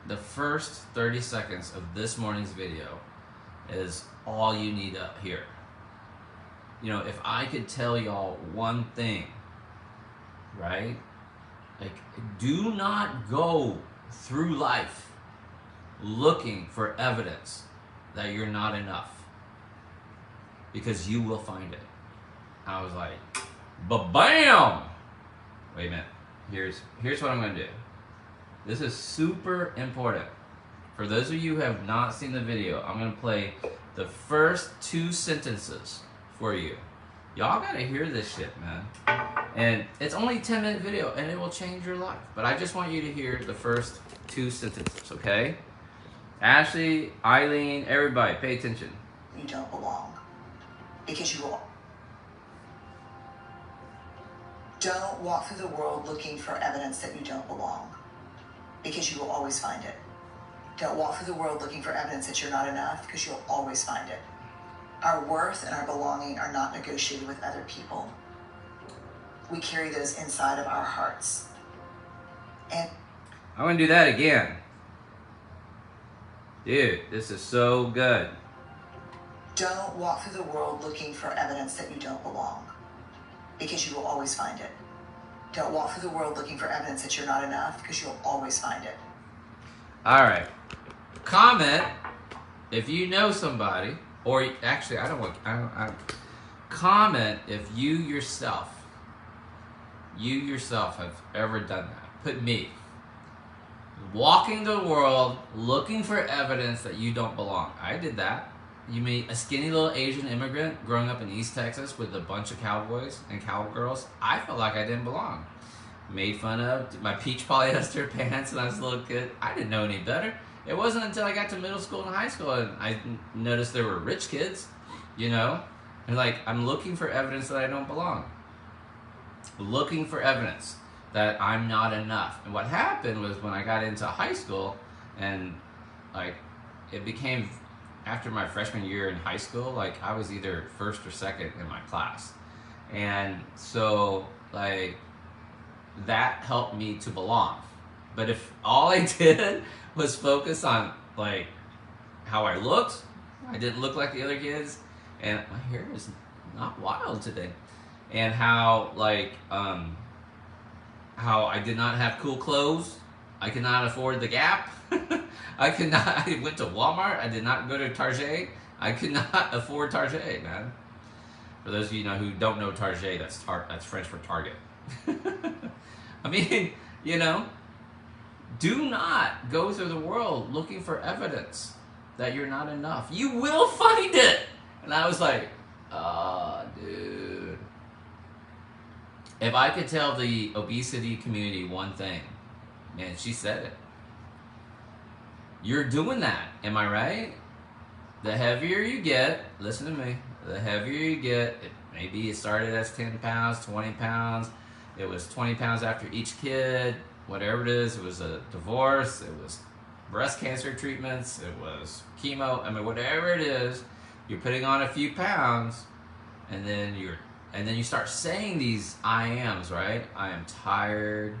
the first 30 seconds of this morning's video is all you need to hear. You know, if I could tell y'all one thing, right? Like, do not go through life looking for evidence that you're not enough, because you will find it. I was like, ba-bam! Wait a minute. Here's what I'm going to do. This is super important. For those of you who have not seen the video, I'm going to play the first 2 sentences for you. Y'all got to hear this shit, man. And it's only a 10-minute video, and it will change your life. But I just want you to hear the first 2 sentences, okay? Ashley, Eileen, everybody, pay attention. You don't belong. Because you will. Don't walk through the world looking for evidence that you don't belong. Because you will always find it. Don't walk through the world looking for evidence that you're not enough, because you'll always find it. Our worth and our belonging are not negotiated with other people. We carry those inside of our hearts. And I'm going to do that again. Dude, this is so good. don't walk through the world looking for evidence that you don't belong. Because you will always find it. Don't walk through the world looking for evidence that you're not enough, because you'll always find it. All right. Comment if you know somebody, or actually, comment if you yourself have ever done that. Put me. Walking the world looking for evidence that you don't belong. I did that. You mean a skinny little Asian immigrant growing up in East Texas with a bunch of cowboys and cowgirls? I felt like I didn't belong. Made fun of my peach polyester pants when I was a little kid. I didn't know any better. It wasn't until I got to middle school and high school and I noticed there were rich kids, you know? And like, I'm looking for evidence that I don't belong. Looking for evidence that I'm not enough. And what happened was when I got into high school and like, it became, after my freshman year in high school, like I was either first or second in my class. And so like, that helped me to belong. But if all I did was focus on like how I looked, I didn't look like the other kids, and my hair is not wild today, and how like how I did not have cool clothes, I could not afford the Gap, I went to Walmart, I did not go to Target, I could not afford Target, man. For those of you who don't know Target, that's French for Target. I mean, you know, do not go through the world looking for evidence that you're not enough. You will find it. And I was like, dude. If I could tell the obesity community one thing, man, she said it. You're doing that. Am I right? The heavier you get, listen to me, the heavier you get, maybe it started as 10 pounds, 20 pounds. It was 20 pounds after each kid, whatever it is. It was a divorce. It was breast cancer treatments. It was chemo. I mean, whatever it is, you're putting on a few pounds, and then you start saying these I ams, right? I am tired.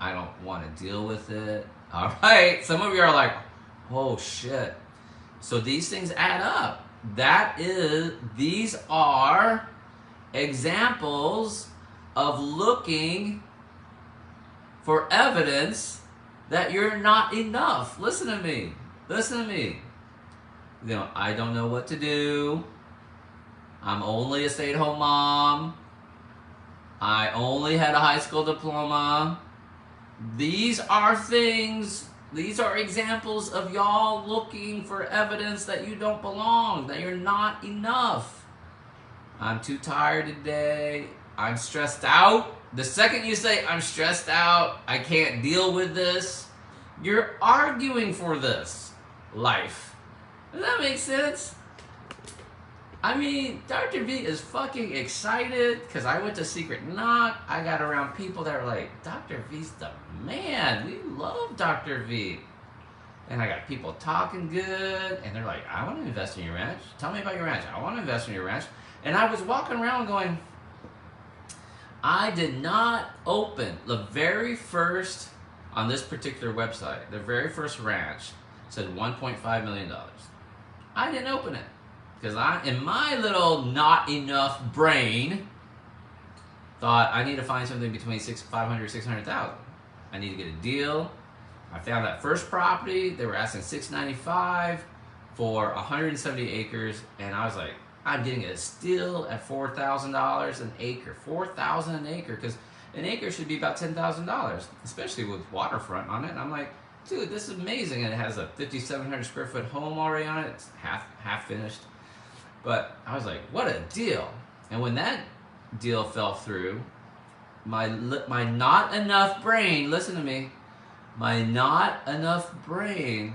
I don't want to deal with it. All right. Some of you are like, oh shit. So these things add up. These are examples of looking for evidence that you're not enough. Listen to me. Listen to me. You know, I don't know what to do. I'm only a stay-at-home mom. I only had a high school diploma. These are things, these are examples of y'all looking for evidence that you don't belong, that you're not enough. I'm too tired today. I'm stressed out. The second you say, I'm stressed out, I can't deal with this, you're arguing for this life. Does that make sense? I mean, Dr. V is fucking excited because I went to Secret Knock. I got around people that are like, Dr. V's the man. We love Dr. V. And I got people talking good. And they're like, I want to invest in your ranch. Tell me about your ranch. I want to invest in your ranch. And I was walking around going, I did not open the very first on this particular website, the very first ranch said $1.5 million. I didn't open it because in my little not enough brain, thought I need to find something between 500, 600,000. I need to get a deal. I found that first property. They were asking $695 for 170 acres, and I was like, I'm getting a steal at $4,000 an acre. $4,000 an acre, because an acre should be about $10,000, especially with waterfront on it. And I'm like, dude, this is amazing. And it has a 5,700 square foot home already on it. It's half finished. But I was like, what a deal. And when that deal fell through, my not enough brain, listen to me, my not enough brain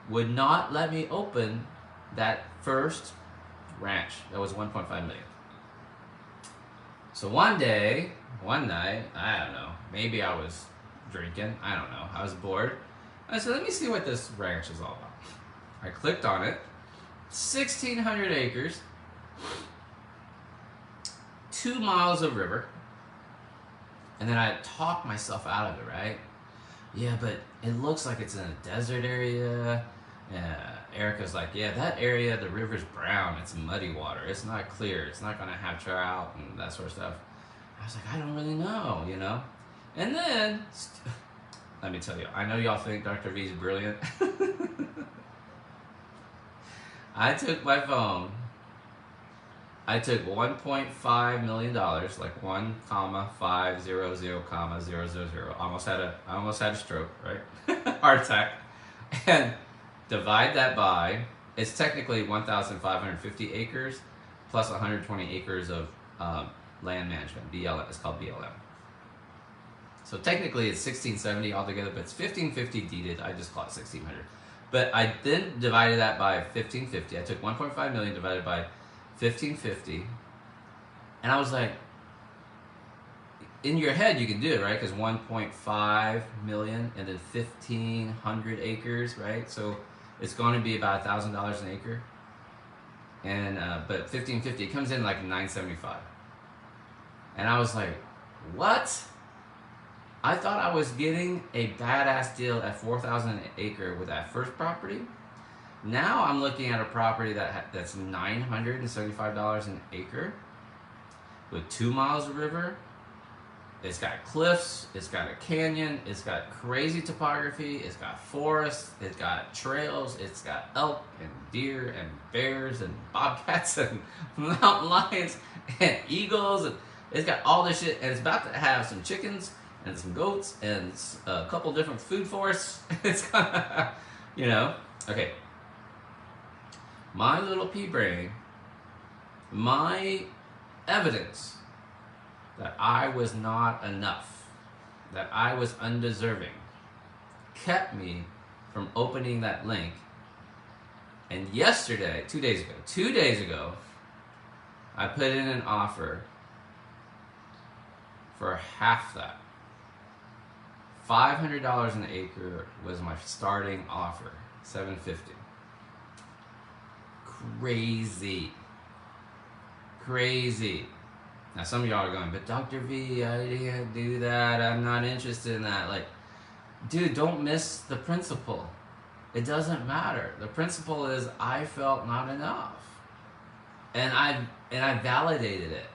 would not let me open that first ranch that was 1.5 million. So one night, I don't know, maybe I was drinking, I don't know, I was bored. I said, let me see what this ranch is all about. I clicked on it, 1,600 acres, 2 miles of river, and then I talked myself out of it, right? Yeah, but it looks like it's in a desert area. Erica's like, yeah, that area, the river's brown. It's muddy water. It's not clear. It's not going to have trout and that sort of stuff. I was like, I don't really know, you know? And then, let me tell you, I know y'all think Dr. V is brilliant. I took my phone. I took $1.5 million, like 1,500,000. I almost had a stroke, right? Heart attack. And divide that by, it's technically 1,550 acres plus 120 acres of land management. BLM, it's called BLM. So technically it's 1,670 altogether, but it's 1,550 deeded. I just call it 1,600. But I then divided that by 1,550. I took 1.5 million divided by 1,550, and I was like, in your head you can do it, right? Because 1.5 million and then 1,500 acres, right? So it's going to be about $1,000 an acre, and but 1,550 comes in like 975, and I was like, what? I thought I was getting a badass deal at 4,000 an acre with that first property. Now I'm looking at a property that's $975 an acre with 2 miles of river. It's got cliffs, it's got a canyon, it's got crazy topography, it's got forests, it's got trails, it's got elk and deer and bears and bobcats and mountain lions and eagles, and it's got all this shit, and it's about to have some chickens and some goats and a couple different food forests. It's gonna, you know, okay. My little pea brain, my evidence that I was not enough, that I was undeserving, kept me from opening that link. And yesterday, 2 days ago, I put in an offer for half that. $500 an acre was my starting offer, $750. Crazy. Now some of y'all are going, but Dr. V, I didn't do that. I'm not interested in that. Like, dude, don't miss the principle. It doesn't matter. The principle is I felt not enough. And I validated it.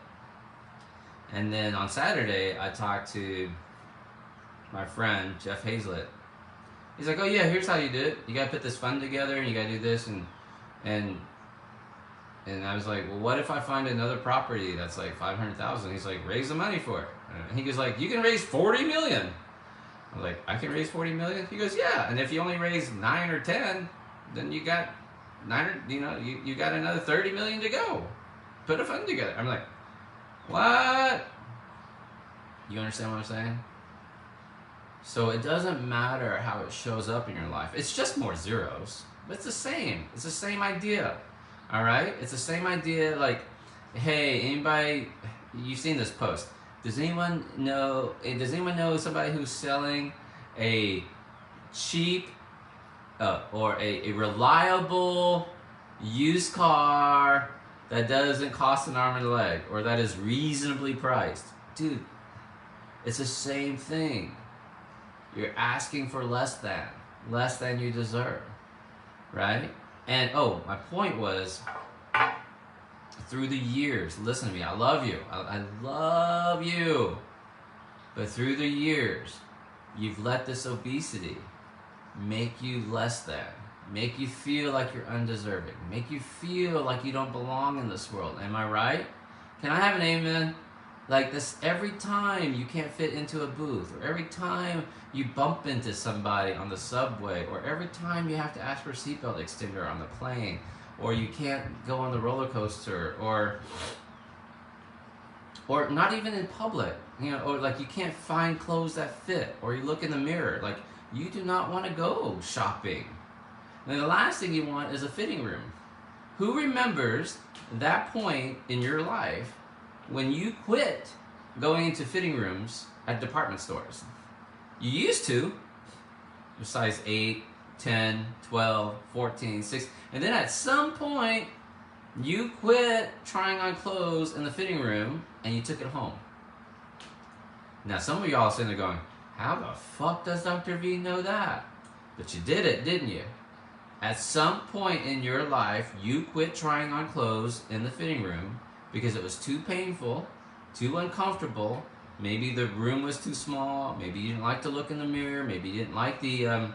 And then on Saturday, I talked to my friend, Jeff Hazlett. He's like, oh yeah, here's how you do it. You gotta put this fund together and you gotta do this and I was like, well, what if I find another property that's like 500,000? He's like, raise the money for it. And he goes like, you can raise 40 million. I was like, I can raise 40 million? He goes, yeah. And if you only raise 9 or 10, then you got 9 or, you got another 30 million to go. Put a fund together. I'm like, what? You understand what I'm saying? So it doesn't matter how it shows up in your life. It's just more zeros. But it's the same. It's the same idea. All right? It's the same idea, like, hey, anybody, you've seen this post. Does anyone know somebody who's selling a cheap or a reliable used car that doesn't cost an arm and a leg, or that is reasonably priced? Dude, it's the same thing. You're asking for less than you deserve, right? And oh, my point was, through the years, listen to me, I love you. I love you. But through the years, you've let this obesity make you less than, make you feel like you're undeserving, make you feel like you don't belong in this world. Am I right? Can I have an amen? Like this, every time you can't fit into a booth, or every time you bump into somebody on the subway, or every time you have to ask for a seatbelt extender on the plane, or you can't go on the roller coaster, or not even in public, you know, or like you can't find clothes that fit, or you look in the mirror, like you do not want to go shopping. And the last thing you want is a fitting room. Who remembers that point in your life when you quit going into fitting rooms at department stores? You used to, size 8, 10, 12, 14, 16, and then at some point, you quit trying on clothes in the fitting room and you took it home. Now, some of y'all are sitting there going, how the fuck does Dr. V know that? But you did it, didn't you? At some point in your life, you quit trying on clothes in the fitting room because it was too painful, too uncomfortable. Maybe the room was too small. Maybe you didn't like to look in the mirror. Maybe you didn't like the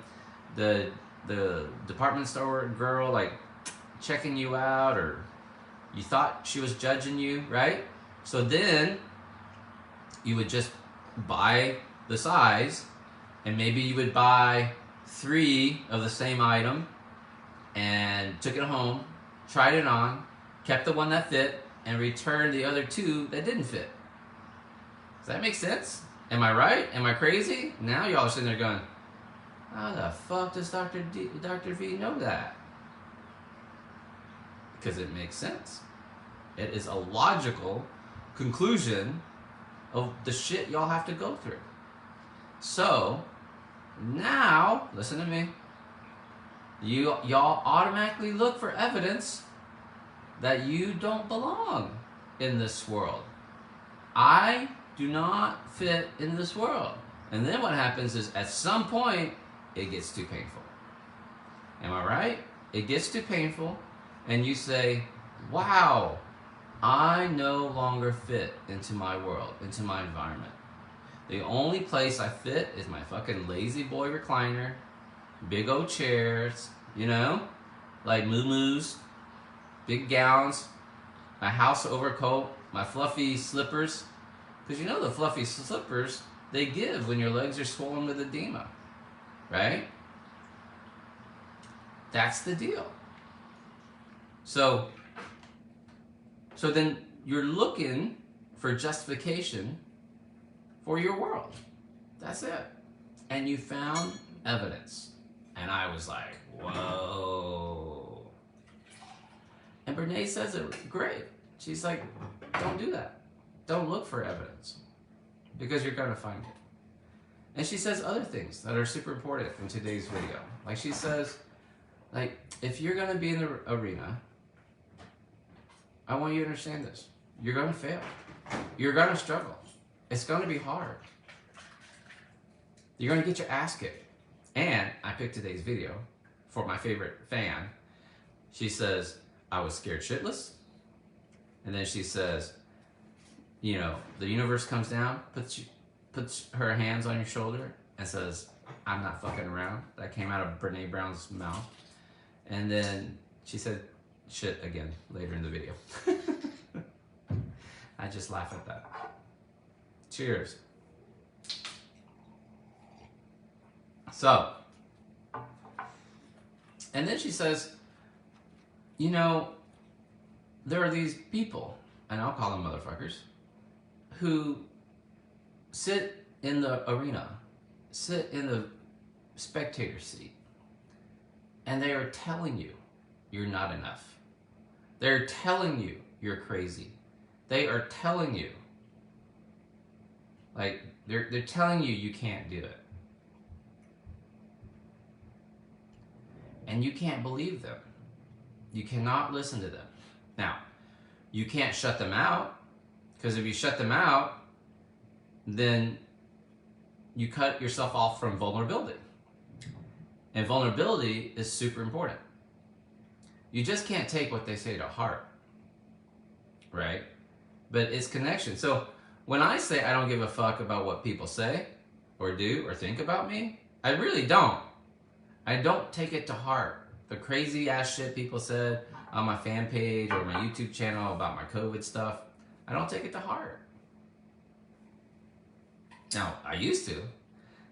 department store girl like checking you out, or you thought she was judging you, right? So then you would just buy the size, and maybe you would buy 3 of the same item and took it home, tried it on, kept the one that fit, and returned the other 2 that didn't fit. Does that make sense? Am I right? Am I crazy? Now y'all are sitting there going, how the fuck does Dr. V know that? Because it makes sense. It is a logical conclusion of the shit y'all have to go through. So, now, listen to me. Y'all automatically look for evidence that you don't belong in this world. I do not fit in this world. And then what happens is, at some point, it gets too painful. Am I right? It gets too painful, and you say, wow, I no longer fit into my world, into my environment. The only place I fit is my fucking lazy boy recliner, big old chairs, you know, like moo-moos, big gowns, my house overcoat, my fluffy slippers. Because you know the fluffy slippers, they give when your legs are swollen with edema, right? That's the deal. So then you're looking for justification for your world. That's it. And you found evidence. And I was like, whoa. And Brene says it great. She's like, don't do that. Don't look for evidence, because you're going to find it. And she says other things that are super important in today's video. Like she says, like, if you're going to be in the arena, I want you to understand this. You're going to fail. You're going to struggle. It's going to be hard. You're going to get your ass kicked. And I picked today's video for my favorite fan. She says, I was scared shitless. And then she says, you know, the universe comes down, puts her hands on your shoulder and says, I'm not fucking around. That came out of Brene Brown's mouth. And then she said shit again later in the video. I just laugh at that. Cheers. So, and then she says, you know, there are these people, and I'll call them motherfuckers, who sit in the arena, sit in the spectator seat, and they are telling you you're not enough. They're telling you you're crazy. They are telling you, like, they're telling you can't do it. And you can't believe them. You cannot listen to them. Now, you can't shut them out, because if you shut them out, then you cut yourself off from vulnerability. And vulnerability is super important. You just can't take what they say to heart, right? But it's connection. So when I say I don't give a fuck about what people say or do or think about me, I really don't. I don't take it to heart. The crazy ass shit people said on my fan page or my YouTube channel about my COVID stuff, I don't take it to heart. Now, I used to.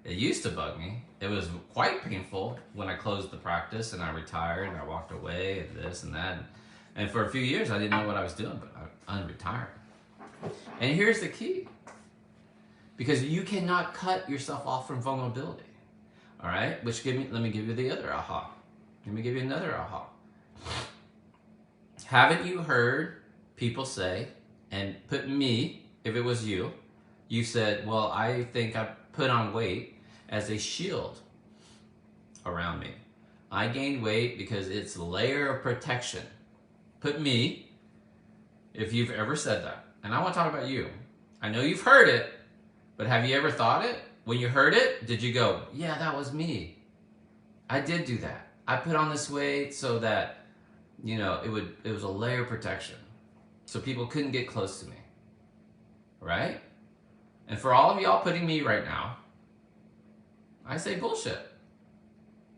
It used to bug me. It was quite painful when I closed the practice and I retired and I walked away and this and that. And for a few years, I didn't know what I was doing, but I'm retired. And here's the key. Because you cannot cut yourself off from vulnerability. All right? Which let me give you the other aha. Let me give you another aha. Haven't you heard people say, and put me, if it was you, you said, well, I think I put on weight as a shield around me. I gained weight because it's a layer of protection. Put me, if you've ever said that. And I want to talk about you. I know you've heard it, but have you ever thought it? When you heard it, did you go, yeah, that was me. I did do that. I put on this weight so that, you know, it was a layer of protection. So people couldn't get close to me. Right? And for all of y'all putting me right now, I say bullshit.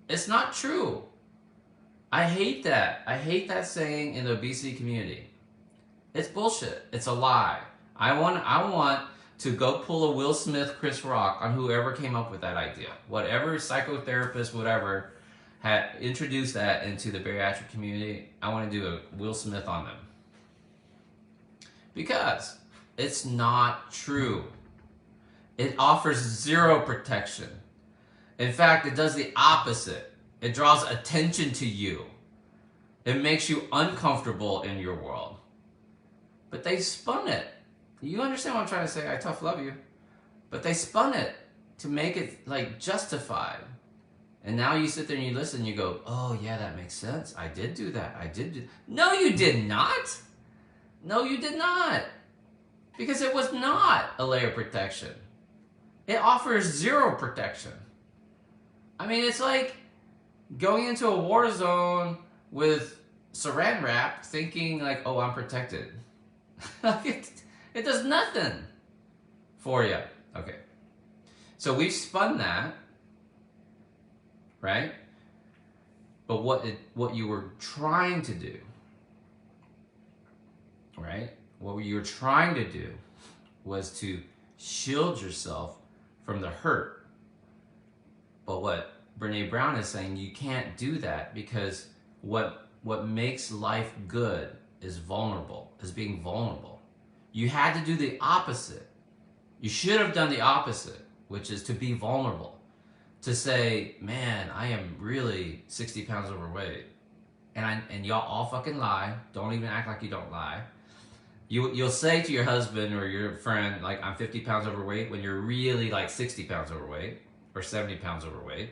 It's not true. I hate that. I hate that saying in the obesity community. It's bullshit. It's a lie. I want to go pull a Will Smith, Chris Rock on whoever came up with that idea. Whatever psychotherapist, whatever, had introduced that into the bariatric community, I want to do a Will Smith on them. Because it's not true. It offers zero protection. In fact, it does the opposite. It draws attention to you. It makes you uncomfortable in your world. But they spun it. You understand what I'm trying to say? I tough love you. But they spun it to make it like justified. And now you sit there and you listen and you go, oh yeah, that makes sense. I did do that. I did do. No, you did not. No, you did not. Because it was not a layer of protection. It offers zero protection. I mean, it's like going into a war zone with saran wrap thinking like, oh, I'm protected. It does nothing for you. Okay. So we've spun that, right? But what you were trying to do, right? What you were trying to do was to shield yourself from the hurt. But what Brene Brown is saying, you can't do that because what makes life good is being vulnerable. You had to do the opposite. You should have done the opposite, which is to be vulnerable. To say, man, I am really 60 pounds overweight. And y'all all fucking lie. Don't even act like you don't lie. You'll say to your husband or your friend, like, I'm 50 pounds overweight when you're really like 60 pounds overweight or 70 pounds overweight.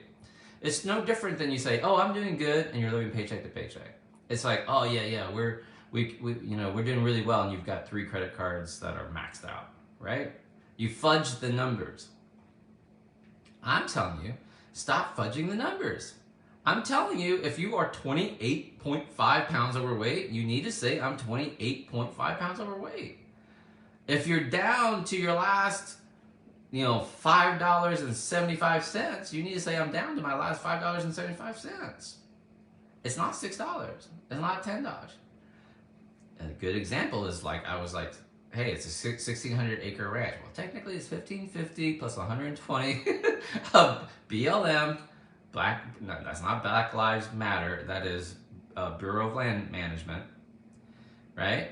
It's no different than you say, oh, I'm doing good, and you're living paycheck to paycheck. It's like, oh yeah, we're doing really well, and you've got 3 credit cards that are maxed out, right? You fudge the numbers. I'm telling you, stop fudging the numbers. I'm telling you, if you are 28.5 pounds overweight, you need to say, I'm 28.5 pounds overweight. If you're down to your last, $5.75, you need to say, I'm down to my last $5.75. It's not $6. It's not $10. And a good example is I was like, hey, it's a 1,600 acre ranch. Well, technically it's 1,550 plus 120 of BLM. No, that's not Black Lives Matter. That is Bureau of Land Management, right?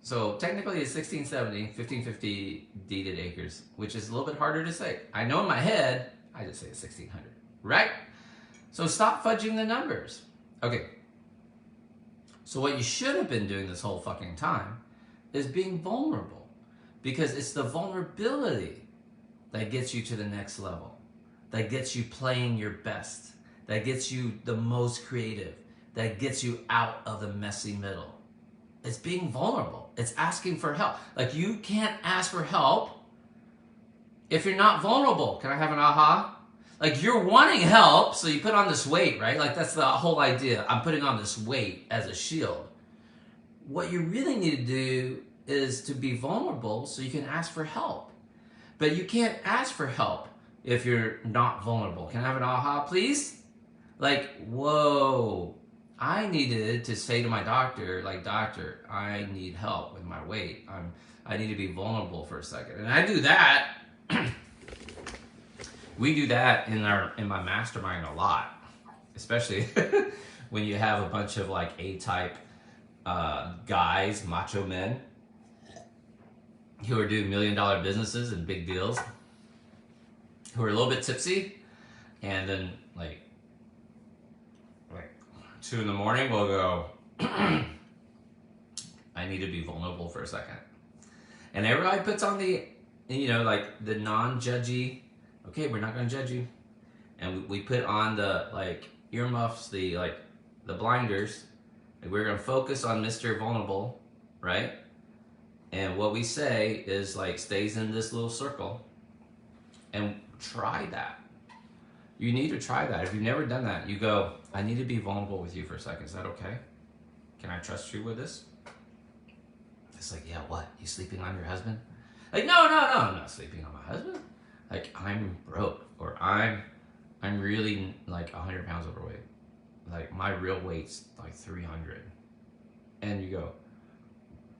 So technically it's 1,670, 1,550 deeded acres, which is a little bit harder to say. I know in my head, I just say it's 1,600, right? So stop fudging the numbers. Okay. So what you should have been doing this whole fucking time is being vulnerable, because it's the vulnerability that gets you to the next level. That gets you playing your best, that gets you the most creative, that gets you out of the messy middle. It's being vulnerable. It's asking for help. Like, you can't ask for help if you're not vulnerable. Can I have an aha? Like, you're wanting help, so you put on this weight, right? Like, that's the whole idea. I'm putting on this weight as a shield. What you really need to do is to be vulnerable so you can ask for help. But you can't ask for help if you're not vulnerable. Can I have an aha, please? Like, whoa. I needed to say to my doctor, like, doctor, I need help with my weight. I need to be vulnerable for a second. And I do that. We do that in my mastermind a lot, especially when you have a bunch of like A-type guys, macho men, who are doing $1 million businesses and big deals, who are a little bit tipsy, and then like 2 in the morning we'll go, I need to be vulnerable for a second. And everybody puts on the, like the non-judgy, okay, we're not going to judge you. And we put on the like earmuffs, the blinders. And we're going to focus on Mr. Vulnerable, right? And what we say is like stays in this little circle. And try that. You need to try that. If you've never done that, you go, I need to be vulnerable with you for a second. Is that okay? Can I trust you with this? It's like, yeah, what? You sleeping on your husband? Like, no, I'm not sleeping on my husband. Like, I'm broke, or I'm really like 100 pounds overweight. Like, my real weight's like 300. And you go,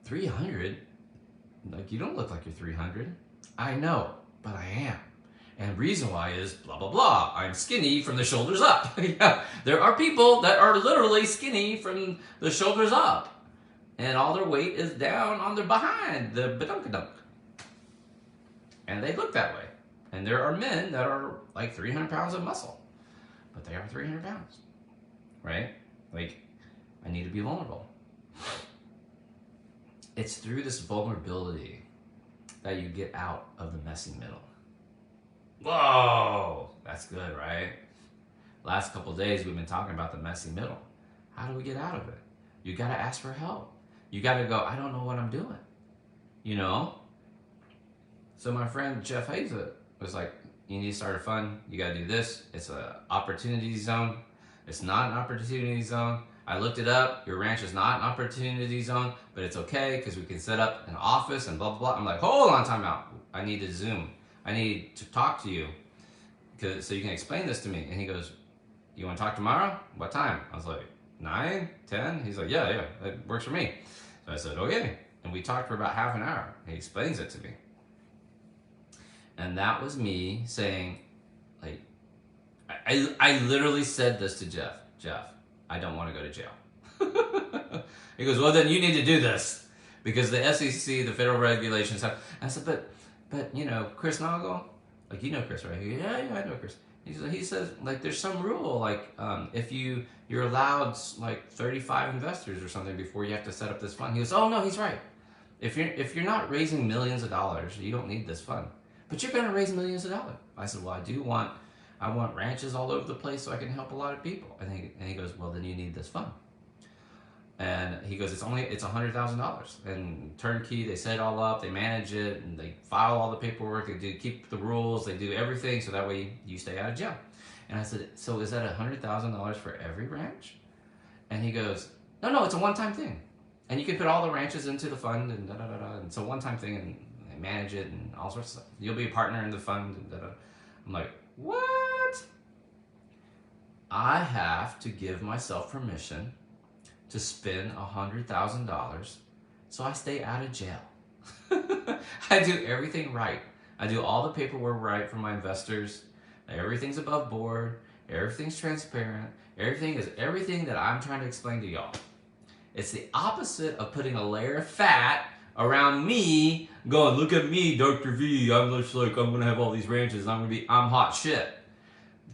300? Like, you don't look like you're 300. I know, but I am. And reason why is blah, blah, blah. I'm skinny from the shoulders up. Yeah, there are people that are literally skinny from the shoulders up. And all their weight is down on their behind, the badunkadunk. And they look that way. And there are men that are like 300 pounds of muscle. But they are 300 pounds. Right? Like, I need to be vulnerable. It's through this vulnerability that you get out of the messy middle. Whoa, that's good, right? Last couple of days we've been talking about the messy middle. How do we get out of it? You got to ask for help. You got to go, I don't know what I'm doing. So my friend Jeff Hazel was like, you need to start a fund. You got to do this. It's an opportunity zone. It's not an opportunity zone. I looked it up. Your ranch is not an opportunity zone, but it's okay because we can set up an office and blah, blah, blah. I'm like, hold on, time out. I need to Zoom. I need to talk to you so you can explain this to me. And he goes, you want to talk tomorrow? What time? I was like, 9, 10? He's like, yeah, that works for me. So I said, okay. And we talked for about half an hour. He explains it to me. And that was me saying, like, I literally said this to Jeff, I don't want to go to jail. He goes, well, then you need to do this because the SEC, the federal regulations have. I said, but Chris Noggle, like, Chris, right? Yeah, I know Chris. He says, like, there's some rule, like, if you're allowed like 35 investors or something before you have to set up this fund. He goes, oh no, he's right. If you're not raising millions of dollars, you don't need this fund. But you're going to raise millions of dollars. I said, well, I want ranches all over the place so I can help a lot of people. And he goes, well, then you need this fund. And he goes, it's $100,000 and turnkey. They set it all up, they manage it, and they file all the paperwork. They keep the rules, they do everything so that way you stay out of jail. And I said, so is that $100,000 for every ranch? And he goes, no, it's a one-time thing. And you can put all the ranches into the fund and da-da-da-da. And it's a one-time thing, and they manage it and all sorts of stuff. You'll be a partner in the fund and da-da. I'm like, what? I have to give myself permission to spend $100,000 so I stay out of jail. I do everything right. I do all the paperwork right for my investors. Everything's above board. Everything's transparent. Everything is everything that I'm trying to explain to y'all. It's the opposite of putting a layer of fat around me going, look at me, Dr. V. I'm just like, I'm going to have all these ranches and I'm hot shit.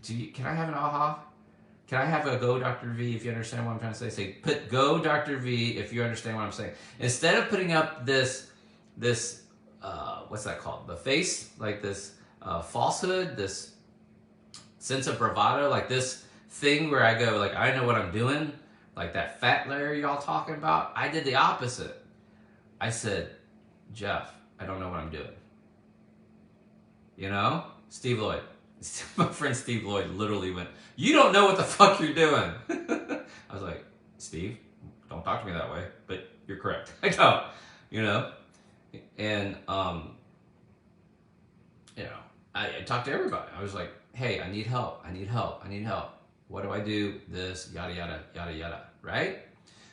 Can I have an aha? Can I have a go Dr. V if you understand what I'm trying to say? Say, put go Dr. V if you understand what I'm saying. Instead of putting up this what's that called? The face, like this falsehood, this sense of bravado, like this thing where I go, like, I know what I'm doing, like that fat layer y'all talking about. I did the opposite. I said, Jeff, I don't know what I'm doing. You know? Steve Lloyd. My friend Steve Lloyd literally went, "You don't know what the fuck you're doing." I was like, "Steve, don't talk to me that way." But you're correct. I don't. You know? And, you know, I talked to everybody. I was like, "Hey, I need help. I need help. I need help. What do I do? This, yada, yada, yada, yada." Right?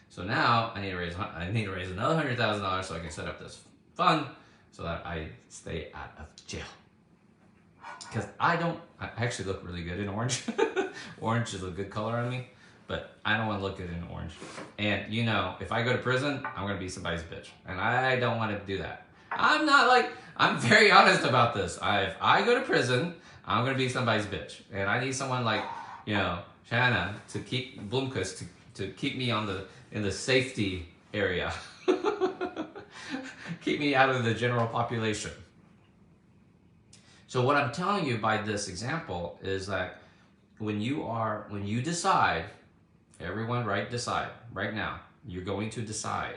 So now I need to raise another $100,000 so I can set up this fund so that I stay out of jail. Because I actually look really good in orange. Orange is a good color on me, but I don't want to look good in orange. And you know, if I go to prison, I'm going to be somebody's bitch. And I don't want to do that. I'm very honest about this. If I go to prison, I'm going to be somebody's bitch. And I need someone like, you know, Shanna to keep Bloomquist to keep me in the safety area. Keep me out of the general population. So what I'm telling you by this example is that when you decide, everyone decide right now, you're going to decide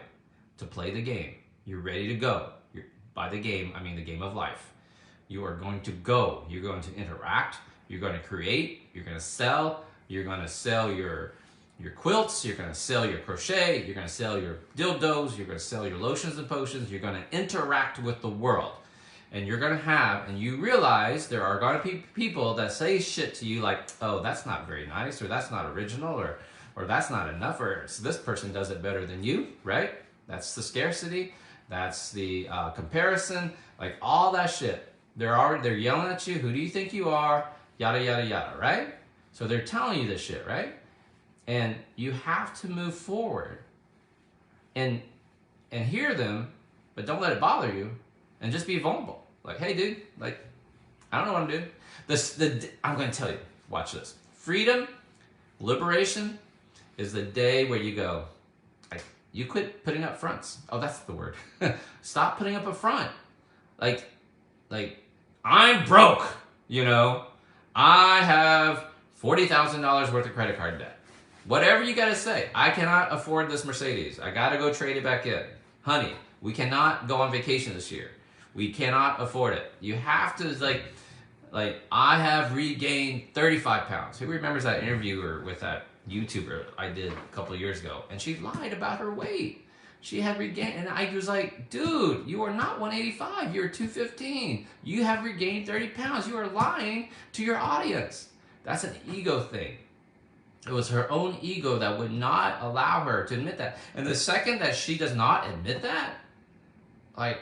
to play the game. You're ready to go. By the game, I mean the game of life. You are going to go. You're going to interact. You're going to create. You're going to sell. You're going to sell your quilts. You're going to sell your crochet. You're going to sell your dildos. You're going to sell your lotions and potions. You're going to interact with the world. And you're going to and you realize there are going to be people that say shit to you like, "Oh, that's not very nice," or "That's not original," or "That's not enough," or "This person does it better than you," right? That's the scarcity. That's the comparison. Like all that shit. They're yelling at you. "Who do you think you are?" Yada, yada, yada, right? So they're telling you this shit, right? And you have to move forward and hear them, but don't let it bother you. And just be vulnerable. Like, "Hey, dude, like, I don't know what I'm doing." I'm going to tell you, watch this. Freedom, liberation is the day where you go, like, you quit putting up fronts. Oh, that's the word. Stop putting up a front. Like, I'm broke, you know. I have $40,000 worth of credit card debt. Whatever you got to say. I cannot afford this Mercedes. I got to go trade it back in. Honey, we cannot go on vacation this year. We cannot afford it. You have to, like I have regained 35 pounds. Who remembers that interviewer with that YouTuber I did a couple of years ago? And she lied about her weight. She had regained, and I was like, "Dude, you are not 185. You're 215. You have regained 30 pounds. You are lying to your audience." That's an ego thing. It was her own ego that would not allow her to admit that. And the second that she does not admit that, like,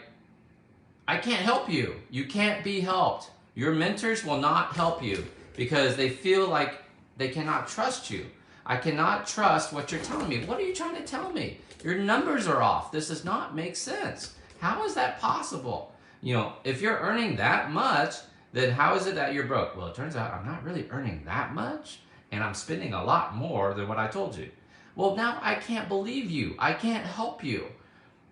I can't help you. You can't be helped. Your mentors will not help you because they feel like they cannot trust you. I cannot trust what you're telling me. What are you trying to tell me? Your numbers are off. This does not make sense. How is that possible? You know, if you're earning that much, then how is it that you're broke? Well, it turns out I'm not really earning that much, and I'm spending a lot more than what I told you. Well, now I can't believe you. I can't help you.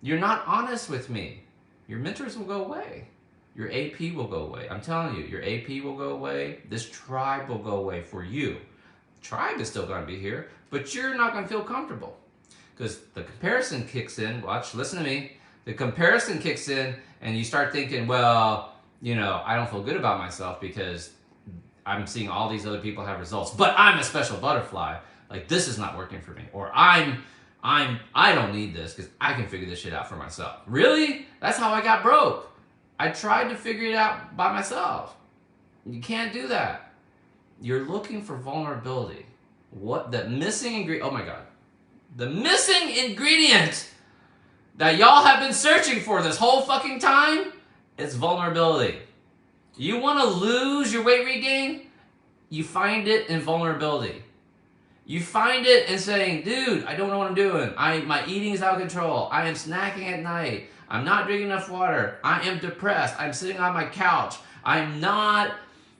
You're not honest with me. Your mentors will go away. Your AP will go away. I'm telling you, your AP will go away. This tribe will go away for you. The tribe is still going to be here, but you're not going to feel comfortable because the comparison kicks in. Watch, listen to me. The comparison kicks in, and you start thinking, well, you know, I don't feel good about myself because I'm seeing all these other people have results, but I'm a special butterfly. Like, this is not working for me, or I don't need this because I can figure this shit out for myself. Really? That's how I got broke. I tried to figure it out by myself. You can't do that. You're looking for vulnerability. What the missing ingredient? Oh my God. The missing ingredient that y'all have been searching for this whole fucking time is vulnerability. You want to lose your weight regain? You find it in vulnerability. You find it in saying, "Dude, I don't know what I'm doing. My eating is out of control. I am snacking at night. I'm not drinking enough water. I am depressed. I'm sitting on my couch. I'm not,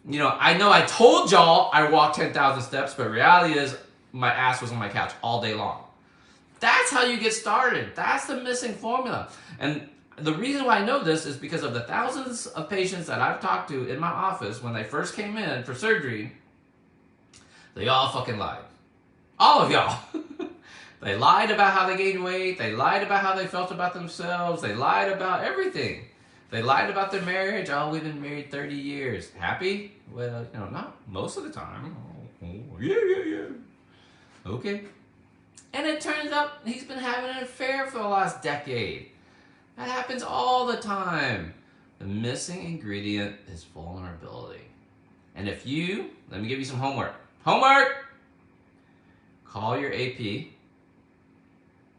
you know I told y'all I walked 10,000 steps, but reality is my ass was on my couch all day long." That's how you get started. That's the missing formula. And the reason why I know this is because of the thousands of patients that I've talked to in my office when they first came in for surgery. They all fucking lied. All of y'all. They lied about how they gained weight. They lied about how they felt about themselves. They lied about everything. They lied about their marriage. Oh, we've been married 30 years. Happy? Well, not most of the time. Oh, yeah. Okay. And it turns out he's been having an affair for the last decade. That happens all the time. The missing ingredient is vulnerability. And if you, let me give you some homework. Homework! Call your AP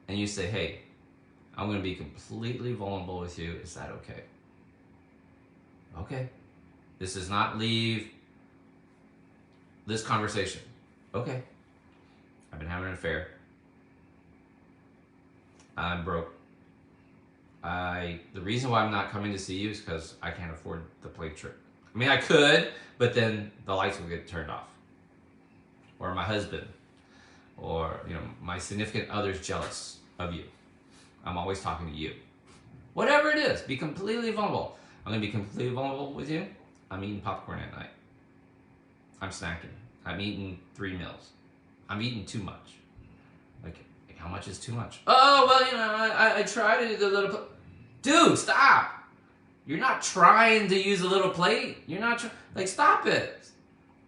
and you say, hey, I'm going to be completely vulnerable with you. Is that okay? Okay. This does not leave this conversation. Okay. I've been having an affair. I'm broke. The reason why I'm not coming to see you is because I can't afford the plane trip. I mean, I could, but then the lights will get turned off. Or my husband. Or, my significant other's jealous of you. I'm always talking to you. Whatever it is, be completely vulnerable. I'm going to be completely vulnerable with you. I'm eating popcorn at night. I'm snacking. I'm eating 3 meals. I'm eating too much. Like, how much is too much? Oh, well, I try to do the little... Dude, stop! You're not trying to use a little plate. You're not... stop it.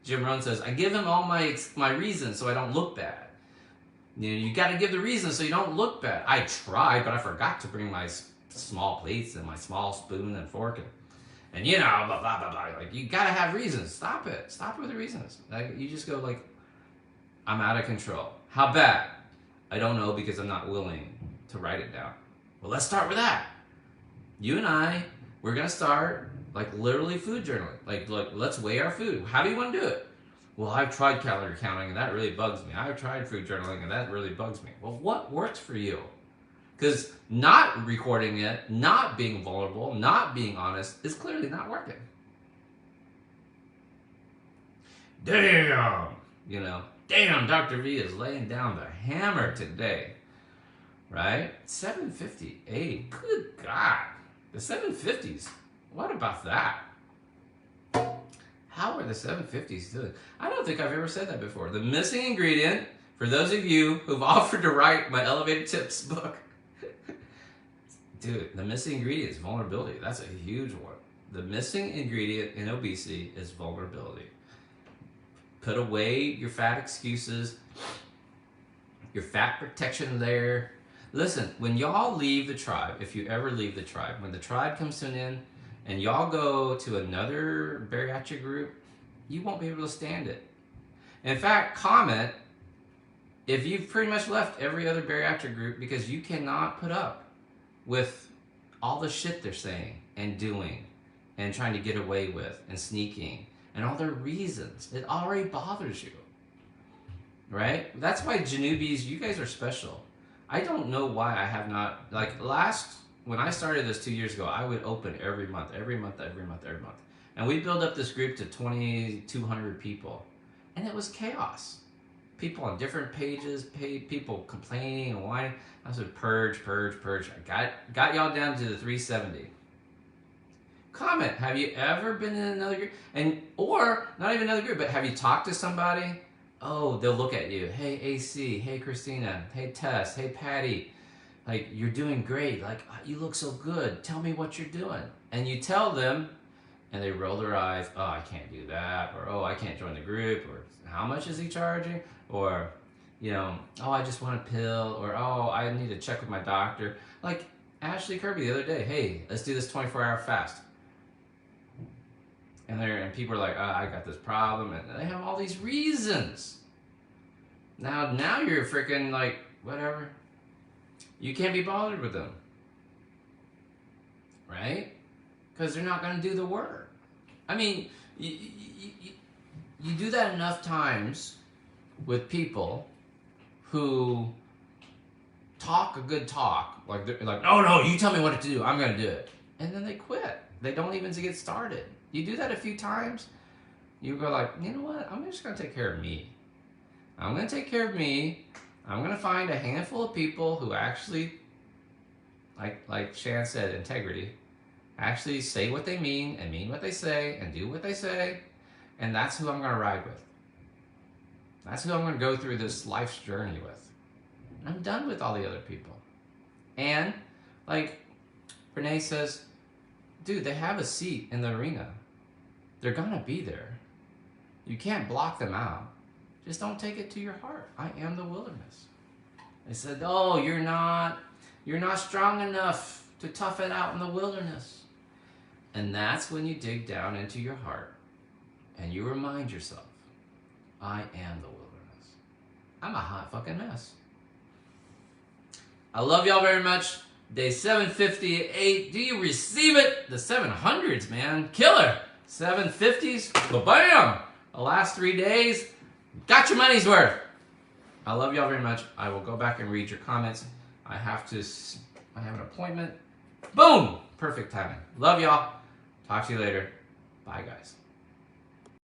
Jim Rohn says, I give him all my reasons so I don't look bad. You got to give the reasons so you don't look bad. I tried, but I forgot to bring my small plates and my small spoon and fork and blah, blah, blah, blah. You got to have reasons. Stop it. Stop with the reasons. You just go I'm out of control. How bad? I don't know because I'm not willing to write it down. Well, let's start with that. You and we're going to start literally food journaling. Let's weigh our food. How do you want to do it? Well, I've tried calorie counting and that really bugs me. I've tried food journaling and that really bugs me. Well, what works for you? Because not recording it, not being vulnerable, not being honest is clearly not working. Damn! Damn, Dr. V is laying down the hammer today. Right? 758. Good God. The 750s. What about that? How are the 750s doing? I don't think I've ever said that before. The missing ingredient, for those of you who've offered to write my Elevated Tips book, dude, the missing ingredient is vulnerability. That's a huge one. The missing ingredient in obesity is vulnerability. Put away your fat excuses, your fat protection layer. Listen, when y'all leave the tribe, if you ever leave the tribe, when the tribe comes to an end and y'all go to another bariatric group, you won't be able to stand it. In fact, comment if you've pretty much left every other bariatric group because you cannot put up with all the shit they're saying and doing and trying to get away with and sneaking and all their reasons. It already bothers you, right? That's why Janubis, you guys are special. I don't know why I have not, when I started this 2 years ago, I would open every month. And we built up this group to 2,200 people. And it was chaos. People on different pages, people complaining and whining. I said, purge. I got y'all down to the 370. Comment, have you ever been in another group? Or, not even another group, but have you talked to somebody? Oh, they'll look at you. Hey, AC. Hey, Christina. Hey, Tess. Hey, Patty. You're doing great. You look so good. Tell me what you're doing. And you tell them, and they roll their eyes. Oh, I can't do that. Or, oh, I can't join the group. Or, how much is he charging? Or, oh, I just want a pill. Or, oh, I need to check with my doctor. Ashley Kirby the other day. Hey, let's do this 24-hour fast. And people are like, oh, I got this problem. And they have all these reasons. Now you're freaking whatever. You can't be bothered with them. Right? Because they're not going to do the work. I mean, you do that enough times with people who talk a good talk. They're like, oh, no, you tell me what to do. I'm going to do it. And then they quit. They don't even get started. You do that a few times, you go you know what? I'm just going to take care of me. I'm going to take care of me. I'm going to find a handful of people who actually, like Shan said, integrity, actually say what they mean and mean what they say and do what they say. And that's who I'm going to ride with. That's who I'm going to go through this life's journey with. And I'm done with all the other people. And, Renee says, dude, they have a seat in the arena. They're gonna be there. You can't block them out. Just don't take it to your heart. I am the wilderness. They said, oh, you're not strong enough to tough it out in the wilderness. And that's when you dig down into your heart and you remind yourself, I am the wilderness. I'm a hot fucking mess. I love y'all very much. Day 758. Do you receive it? The 700s, man. Killer. 750s. Ba-bam! The last 3 days. Got your money's worth. I love y'all very much. I will go back and read your comments. I have an appointment. Boom! Perfect timing. Love y'all. Talk to you later. Bye, guys.